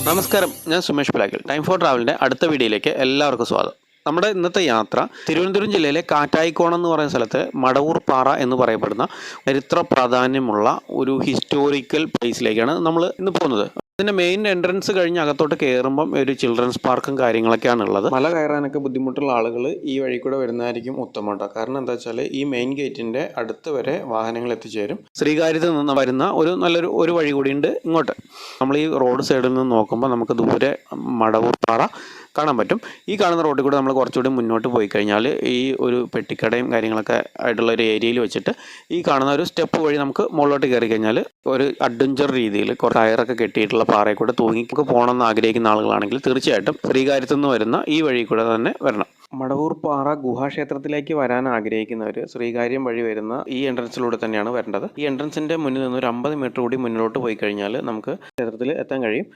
നമസ്കാരം, ഞാൻ Sumesh Pilakkal. Time for ട്രാവലിൻ്റെ അടുത്ത വീഡിയോയിലേക്ക് എല്ലാവർക്കും സ്വാഗതം. നമ്മുടെ ഇന്നത്തെ യാത്ര തിരുവനന്തപുരം ജില്ലയിലെ കാറ്റായിക്കോണം എന്ന് പറയുന്ന സ്ഥലത്ത് മടവൂർ പാറ എന്ന് പറയപ്പെടുന്ന ചരിത്ര പ്രാധാന്യമുള്ള ഒരു ഹിസ്റ്റോറിക്കൽ പ്ലേസിലേക്കാണ് നമ്മൾ ഇന്ന് പോകുന്നത്. ഇതിൻ്റെ മെയിൻ എൻട്രൻസ് കഴിഞ്ഞ് അകത്തോട്ട് കയറുമ്പം ഒരു ചിൽഡ്രൻസ് പാർക്കും കാര്യങ്ങളൊക്കെയാണ് ഉള്ളത്. മല കയറാനൊക്കെ ബുദ്ധിമുട്ടുള്ള ആളുകൾ ഈ വഴി കൂടെ വരുന്നതായിരിക്കും ഉത്തമം കേട്ടോ. കാരണം എന്താ വെച്ചാൽ ഈ മെയിൻ ഗേറ്റിൻ്റെ അടുത്ത് വരെ വാഹനങ്ങൾ എത്തിച്ചേരും. ശ്രീകാര്യത്ത് നിന്ന് വരുന്ന നല്ലൊരു വഴി കൂടിയുണ്ട് ഇങ്ങോട്ട്. നമ്മൾ ഈ റോഡ് സൈഡിൽ നിന്ന് നോക്കുമ്പോൾ നമുക്ക് ദൂരെ മടവൂർ പാറ കാണാൻ പറ്റും. ഈ കാണുന്ന റോഡിൽ കൂടെ നമ്മൾ കുറച്ചുകൂടി മുന്നോട്ട് പോയി കഴിഞ്ഞാൽ ഈ ഒരു പെട്ടിക്കടയും കാര്യങ്ങളൊക്കെ ആയിട്ടുള്ള ഒരു ഏരിയയിൽ വെച്ചിട്ട് ഈ കാണുന്ന ഒരു സ്റ്റെപ്പ് വഴി നമുക്ക് മുകളിലോട്ട് കയറി കഴിഞ്ഞാൽ ഒരു അഡ്വഞ്ചർ രീതിയിൽ കുറച്ച് ടയറൊക്കെ കെട്ടിയിട്ടുള്ള പാറയിൽ കൂടെ തൂങ്ങി പോകണമെന്ന് ആഗ്രഹിക്കുന്ന ആളുകളാണെങ്കിൽ തീർച്ചയായിട്ടും ശ്രീകാര്യത്തു നിന്ന് വരുന്ന ഈ വഴി കൂടെ തന്നെ വരണം. മടവൂർ പാറ ഗുഹാക്ഷേത്രത്തിലേക്ക് വരാൻ ആഗ്രഹിക്കുന്നവർ ശ്രീകാര്യം വഴി വരുന്ന ഈ എൻട്രൻസിലൂടെ തന്നെയാണ് വരേണ്ടത്. ഈ എൻട്രൻസിൻ്റെ മുന്നിൽ നിന്ന് ഒരു 50 മീറ്റർ കൂടി മുന്നിലോട്ട് പോയി കഴിഞ്ഞാൽ നമുക്ക് ക്ഷേത്രത്തിൽ എത്താൻ കഴിയും.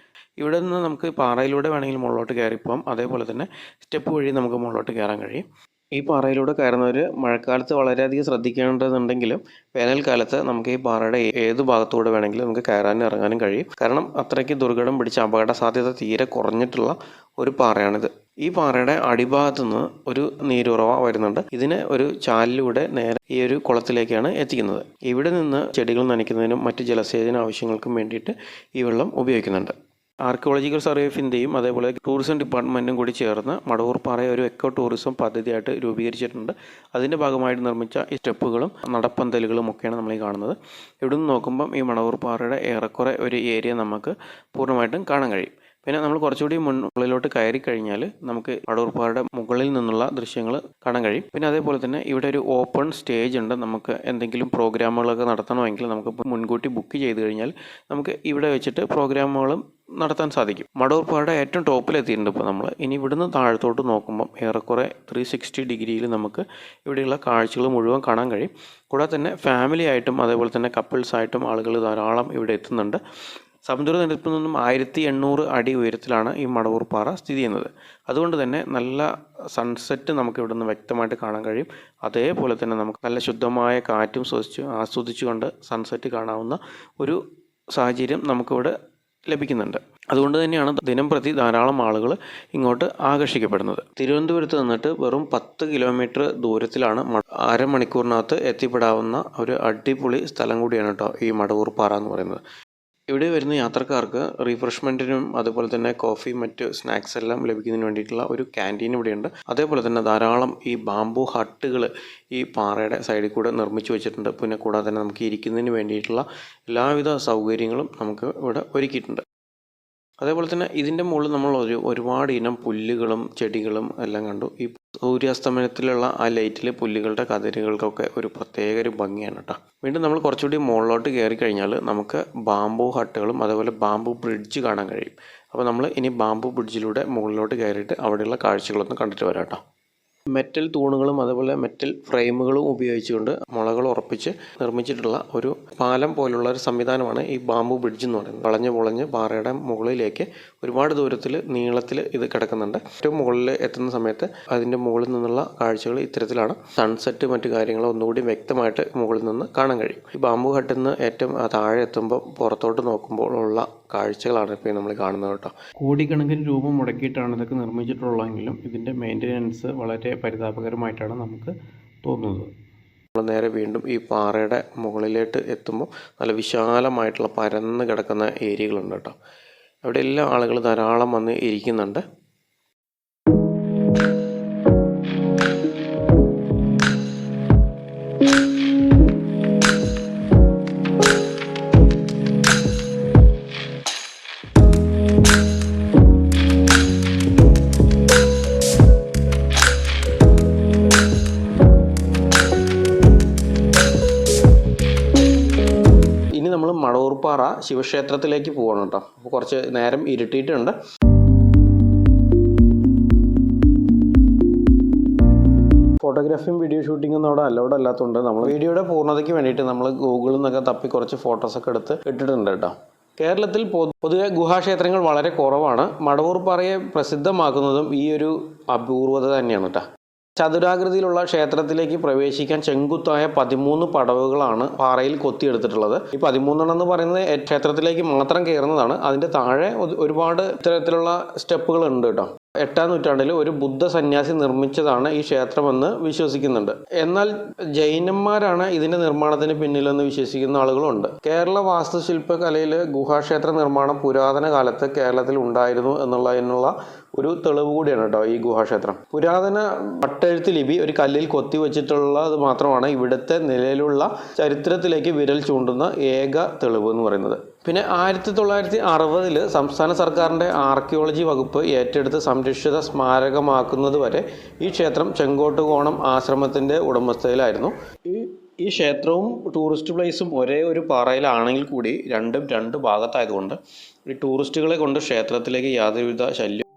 ഇവിടെ നിന്ന് നമുക്ക് പാറയിലൂടെ വേണമെങ്കിൽ മുകളിലോട്ട് കയറിപ്പോകാം. അതേപോലെ തന്നെ സ്റ്റെപ്പ് വഴി നമുക്ക് മുകളിലോട്ട് കയറാൻ കഴിയും. ഈ പാറയിലൂടെ കയറുന്നവർ മഴക്കാലത്ത് വളരെയധികം ശ്രദ്ധിക്കേണ്ടതുണ്ടെങ്കിലും വേനൽക്കാലത്ത് നമുക്ക് ഈ പാറയുടെ ഏത് ഭാഗത്തൂടെ വേണമെങ്കിലും നമുക്ക് കയറാനും ഇറങ്ങാനും കഴിയും. കാരണം അത്രയ്ക്ക് ദുർഘടം പിടിച്ച അപകട സാധ്യത തീരെ കുറഞ്ഞിട്ടുള്ള ഒരു പാറയാണിത്. ഈ പാറയുടെ അടിഭാഗത്തു നിന്ന് ഒരു നീരുറവ വരുന്നുണ്ട്. ഇതിനെ ഒരു ചാലിലൂടെ നേരെ ഈ ഒരു കുളത്തിലേക്കാണ് എത്തിക്കുന്നത്. ഇവിടെ നിന്ന് ചെടികൾ നനയ്ക്കുന്നതിനും മറ്റ് ജലസേചന ആവശ്യങ്ങൾക്കും വേണ്ടിയിട്ട് ഈ വെള്ളം ഉപയോഗിക്കുന്നുണ്ട്. ആർക്കിയോളജിക്കൽ സർവേ ഓഫ് ഇന്ത്യയും അതേപോലെ ടൂറിസം ഡിപ്പാർട്ട്മെൻറ്റും കൂടി ചേർന്ന് മടവൂർ പാറയെ ഒരു എക്കോ ടൂറിസം പദ്ധതിയായിട്ട് രൂപീകരിച്ചിട്ടുണ്ട്. അതിൻ്റെ ഭാഗമായിട്ട് നിർമ്മിച്ച ഈ സ്റ്റെപ്പുകളും നടപ്പന്തലുകളും ഒക്കെയാണ് നമ്മൾ ഈ കാണുന്നത്. ഇവിടെ നിന്ന് നോക്കുമ്പം ഈ മടവൂർ പാറയുടെ ഏറെക്കുറെ ഒരു ഏരിയ നമുക്ക് പൂർണ്ണമായിട്ടും കാണാൻ കഴിയും. പിന്നെ നമ്മൾ കുറച്ചുകൂടി മുകളിലോട്ട് കയറി കഴിഞ്ഞാൽ നമുക്ക് മടവൂർ പാറയുടെ മുകളിൽ നിന്നുള്ള ദൃശ്യങ്ങൾ കാണാൻ കഴിയും. പിന്നെ അതേപോലെ തന്നെ ഇവിടെ ഒരു ഓപ്പൺ സ്റ്റേജ് ഉണ്ട്. നമുക്ക് എന്തെങ്കിലും പ്രോഗ്രാമുകളൊക്കെ നടത്തണമെങ്കിൽ നമുക്ക് മുൻകൂട്ടി ബുക്ക് ചെയ്ത് കഴിഞ്ഞാൽ നമുക്ക് ഇവിടെ വെച്ചിട്ട് പ്രോഗ്രാമുകളും നടത്താൻ സാധിക്കും. മടവൂർ പാറയുടെ ഏറ്റവും ടോപ്പിലെത്തിയിട്ടുണ്ട് ഇപ്പോൾ നമ്മൾ. ഇനി ഇവിടുന്ന് താഴത്തോട്ട് നോക്കുമ്പം ഏറെക്കുറെ 360 ഡിഗ്രിയിൽ നമുക്ക് ഇവിടെയുള്ള കാഴ്ചകൾ മുഴുവൻ കാണാൻ കഴിയും. കൂടാതെ തന്നെ ഫാമിലി ആയിട്ടും അതേപോലെ തന്നെ കപ്പിൾസായിട്ടും ആളുകൾ ധാരാളം ഇവിടെ എത്തുന്നുണ്ട്. സമുദ്രനിരപ്പിൽ നിന്നും 1800 അടി ഉയരത്തിലാണ് ഈ മടവൂർ പാറ സ്ഥിതി ചെയ്യുന്നത്. അതുകൊണ്ട് തന്നെ നല്ല സൺസെറ്റ് നമുക്ക് ഇവിടെ നിന്ന് വ്യക്തമായിട്ട് കാണാൻ കഴിയും. അതേപോലെ തന്നെ നമുക്ക് നല്ല ശുദ്ധമായ കാറ്റും ആസ്വദിച്ചുകൊണ്ട് സൺസെറ്റ് കാണാവുന്ന ഒരു സാഹചര്യം നമുക്കിവിടെ ലഭിക്കുന്നുണ്ട്. അതുകൊണ്ട് തന്നെയാണ് ദിനം പ്രതി ധാരാളം ആളുകൾ ഇങ്ങോട്ട് ആകർഷിക്കപ്പെടുന്നത്. തിരുവനന്തപുരത്ത് നിന്നിട്ട് വെറും 10 കിലോമീറ്റർ ദൂരത്തിലാണ് അരമണിക്കൂറിനകത്ത് എത്തിപ്പെടാവുന്ന ഒരു അടിപൊളി സ്ഥലം കൂടിയാണ് കേട്ടോ ഈ മടവൂർ പാറ എന്ന് പറയുന്നത്. ഇവിടെ വരുന്ന യാത്രക്കാർക്ക് റീഫ്രഷ്മെൻറ്റിനും അതുപോലെ തന്നെ കോഫി മറ്റ് സ്നാക്സ് എല്ലാം ലഭിക്കുന്നതിന് വേണ്ടിയിട്ടുള്ള ഒരു ക്യാൻറ്റീൻ ഇവിടെയുണ്ട്. അതേപോലെ തന്നെ ധാരാളം ഈ ബാംബു ഹട്ടുകൾ ഈ പാറയുടെ സൈഡിൽ കൂടെ നിർമ്മിച്ചു വെച്ചിട്ടുണ്ട്. പിന്നെ കൂടാതെ തന്നെ നമുക്ക് ഇരിക്കുന്നതിന് വേണ്ടിയിട്ടുള്ള എല്ലാവിധ സൗകര്യങ്ങളും നമുക്ക് ഇവിടെ ഒരുക്കിയിട്ടുണ്ട്. അതേപോലെ തന്നെ ഇതിൻ്റെ മുകളിൽ നമ്മൾ ഒരുപാട് ഇനം പുല്ലുകളും ചെടികളും എല്ലാം കണ്ടു. ഈ സൂര്യാസ്തമനത്തിലുള്ള ആ ലൈറ്റിൽ പുല്ലുകളുടെ കതിരുകൾക്കൊക്കെ ഒരു പ്രത്യേക ഒരു ഭംഗിയാണ് കേട്ടോ. വീണ്ടും നമ്മൾ കുറച്ചുകൂടി മുകളിലോട്ട് കയറി കഴിഞ്ഞാൽ നമുക്ക് ബാംബു ഹട്ടുകളും അതേപോലെ ബാംബു ബ്രിഡ്ജ് കാണാൻ കഴിയും. അപ്പോൾ നമ്മൾ ഇനി ബാംബു ബ്രിഡ്ജിലൂടെ മുകളിലോട്ട് കയറിയിട്ട് അവിടെയുള്ള കാഴ്ചകളൊന്ന് കണ്ടിട്ട് വരാം കേട്ടോ. മെറ്റൽ തൂണുകളും അതേപോലെ മെറ്റൽ ഫ്രെയിമുകളും ഉപയോഗിച്ചുകൊണ്ട് മുളകൾ ഉറപ്പിച്ച് നിർമ്മിച്ചിട്ടുള്ള ഒരു പാലം പോലുള്ള ഒരു സംവിധാനമാണ് ഈ ബാംബു ബ്രിഡ്ജ് എന്ന് പറയുന്നത്. വളഞ്ഞ് പാറയുടെ മുകളിലേക്ക് ഒരുപാട് ദൂരത്തിൽ നീളത്തിൽ ഇത് കിടക്കുന്നുണ്ട്. ഏറ്റവും മുകളിൽ എത്തുന്ന സമയത്ത് അതിൻ്റെ മുകളിൽ നിന്നുള്ള കാഴ്ചകൾ ഇത്തരത്തിലാണ്. സൺസെറ്റ് മറ്റു കാര്യങ്ങൾ ഒന്നുകൂടി വ്യക്തമായിട്ട് മുകളിൽ നിന്ന് കാണാൻ കഴിയും. ഈ ബാംബു ഹട്ടിൽ നിന്ന് ഏറ്റവും താഴെ എത്തുമ്പോൾ പുറത്തോട്ട് നോക്കുമ്പോൾ ഉള്ള കാഴ്ചകളാണ് ഇപ്പോൾ നമ്മൾ കാണുന്നത് കേട്ടോ. കോടിക്കണക്കിന് രൂപ മുടക്കിയിട്ടാണ് ഇതൊക്കെ നിർമ്മിച്ചിട്ടുള്ളതെങ്കിലും ഇതിൻ്റെ മെയിൻ്റനൻസ് വളരെ പരിതാപകരമായിട്ടാണ് നമുക്ക് തോന്നുന്നത്. നമ്മൾ നേരെ വീണ്ടും ഈ പാറയുടെ മുകളിലേക്ക് എത്തുമ്പോൾ നല്ല വിശാലമായിട്ടുള്ള പരന്ന് കിടക്കുന്ന ഏരിയകളുണ്ട് കേട്ടോ. അവിടെ എല്ലാ ആളുകൾ ധാരാളം വന്ന് ഇരിക്കുന്നുണ്ട്. നമ്മൾ മടവൂർ പാറ ശിവക്ഷേത്രത്തിലേക്ക് പോകണം കേട്ടോ. അപ്പോൾ കുറച്ച് നേരം ഇരുട്ടിയിട്ടുണ്ട്. ഫോട്ടോഗ്രാഫിയും വീഡിയോ ഷൂട്ടിങ്ങും ഒന്നും അവിടെ അലൗഡ് അല്ലാത്തതുകൊണ്ട് നമ്മൾ വീഡിയോയുടെ പൂർണ്ണതയ്ക്ക് വേണ്ടിയിട്ട് നമ്മൾ ഗൂഗിളിൽ നിന്നൊക്കെ തപ്പി കുറച്ച് ഫോട്ടോസൊക്കെ എടുത്ത് ഇട്ടിട്ടുണ്ട് കേട്ടോ. കേരളത്തിൽ പൊതുവെ ഗുഹാക്ഷേത്രങ്ങൾ വളരെ കുറവാണ്. മടവൂർ പാറയെ പ്രസിദ്ധമാക്കുന്നതും ഈ ഒരു അപൂർവത തന്നെയാണ് കേട്ടോ. ചതുരാകൃതിയിലുള്ള ക്ഷേത്രത്തിലേക്ക് പ്രവേശിക്കാൻ ചെങ്കുത്തായ 13 പടവുകളാണ് പാറയിൽ കൊത്തിയെടുത്തിട്ടുള്ളത്. ഈ 13 എന്ന് പറയുന്നത് ക്ഷേത്രത്തിലേക്ക് മാത്രം കയറുന്നതാണ്. അതിൻ്റെ താഴെ ഒരുപാട് ഇത്തരത്തിലുള്ള സ്റ്റെപ്പുകൾ ഉണ്ട് കേട്ടോ. 8-ാം നൂറ്റാണ്ടിൽ ഒരു ബുദ്ധ സന്യാസി നിർമ്മിച്ചതാണ് ഈ ക്ഷേത്രമെന്ന് വിശ്വസിക്കുന്നുണ്ട്. എന്നാൽ ജൈനന്മാരാണ് ഇതിൻ്റെ നിർമ്മാണത്തിന് പിന്നിലെന്ന് വിശ്വസിക്കുന്ന ആളുകളുണ്ട്. കേരള വാസ്തുശില്പകലയിൽ ഗുഹാക്ഷേത്ര നിർമ്മാണം പുരാതന കാലത്ത് കേരളത്തിൽ ഉണ്ടായിരുന്നു എന്നുള്ളതിനുള്ള ഒരു തെളിവ് കൂടിയാണ് കേട്ടോ ഈ ഗുഹാക്ഷേത്രം. പുരാതന പട്ടെഴുത്ത് ലിപി ഒരു കല്ലിൽ കൊത്തിവെച്ചിട്ടുള്ളത് മാത്രമാണ് ഇവിടുത്തെ നിലവിലുള്ള ചരിത്രത്തിലേക്ക് വിരൽ ചൂണ്ടുന്ന ഏക തെളിവ് എന്ന് പറയുന്നത്. പിന്നെ 1960 സംസ്ഥാന സർക്കാരിൻ്റെ ആർക്കിയോളജി വകുപ്പ് ഏറ്റെടുത്ത് സംരക്ഷിത സ്മാരകമാക്കുന്നത് വരെ ഈ ക്ഷേത്രം ചെങ്കോട്ടുകോണം ആശ്രമത്തിൻ്റെ ഉടമസ്ഥതയിലായിരുന്നു. ഈ ക്ഷേത്രവും ടൂറിസ്റ്റ് പ്ലേസും ഒരേ ഒരു പാറയിലാണെങ്കിൽ കൂടി രണ്ടും രണ്ട് ഭാഗത്തായതുകൊണ്ട് ഈ ടൂറിസ്റ്റുകളെ കൊണ്ട് ക്ഷേത്രത്തിലേക്ക് യാതൊരുവിധ ശല്യം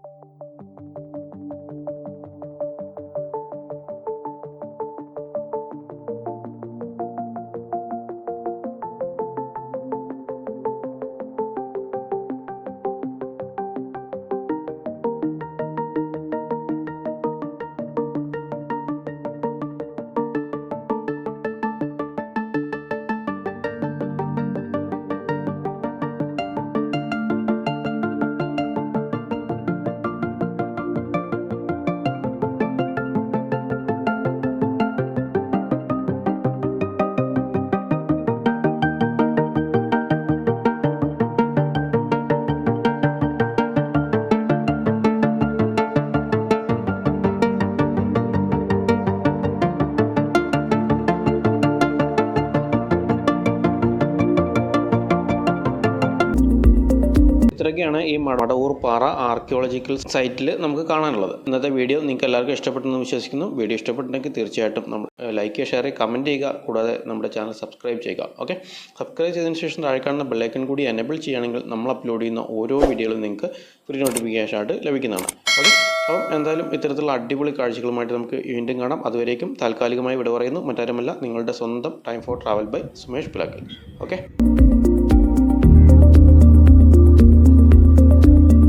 ഇത്രയൊക്കെയാണ് ഈ മടവൂർ പാറ ആർക്കിയോളജിക്കൽ സൈറ്റിൽ നമുക്ക് കാണാനുള്ളത്. ഇന്നത്തെ വീഡിയോ നിങ്ങൾക്ക് എല്ലാവർക്കും ഇഷ്ടപ്പെട്ടെന്ന് വിശ്വസിക്കുന്നു. വീഡിയോ ഇഷ്ടപ്പെട്ടെങ്കിൽ തീർച്ചയായിട്ടും നമ്മൾ ലൈക്ക് ചെയ്യുക, ഷെയർ ചെയ്യുക, കമൻറ്റ് ചെയ്യുക. കൂടാതെ നമ്മുടെ ചാനൽ സബ്സ്ക്രൈബ് ചെയ്യുക. ഓക്കെ, സബ്സ്ക്രൈബ് ചെയ്തതിന് ശേഷം താഴെ കാണുന്ന ബെല്ലൈക്കൺ കൂടി എനേബിൾ ചെയ്യുകയാണെങ്കിൽ നമ്മൾ അപ്ലോഡ് ചെയ്യുന്ന ഓരോ വീഡിയോകളും നിങ്ങൾക്ക് ഫ്രീ നോട്ടിഫിക്കേഷൻ ആയിട്ട് ലഭിക്കുന്നതാണ്. ഓക്കെ, അപ്പം എന്തായാലും ഇത്തരത്തിലുള്ള അടിപൊളി കാഴ്ചകളുമായിട്ട് നമുക്ക് വീണ്ടും കാണാം. അതുവരേക്കും താൽക്കാലികമായി വിട പറയുന്നു. മറ്റാരുമല്ല, നിങ്ങളുടെ സ്വന്തം time for travel by Sumesh Pulakkal. Okay.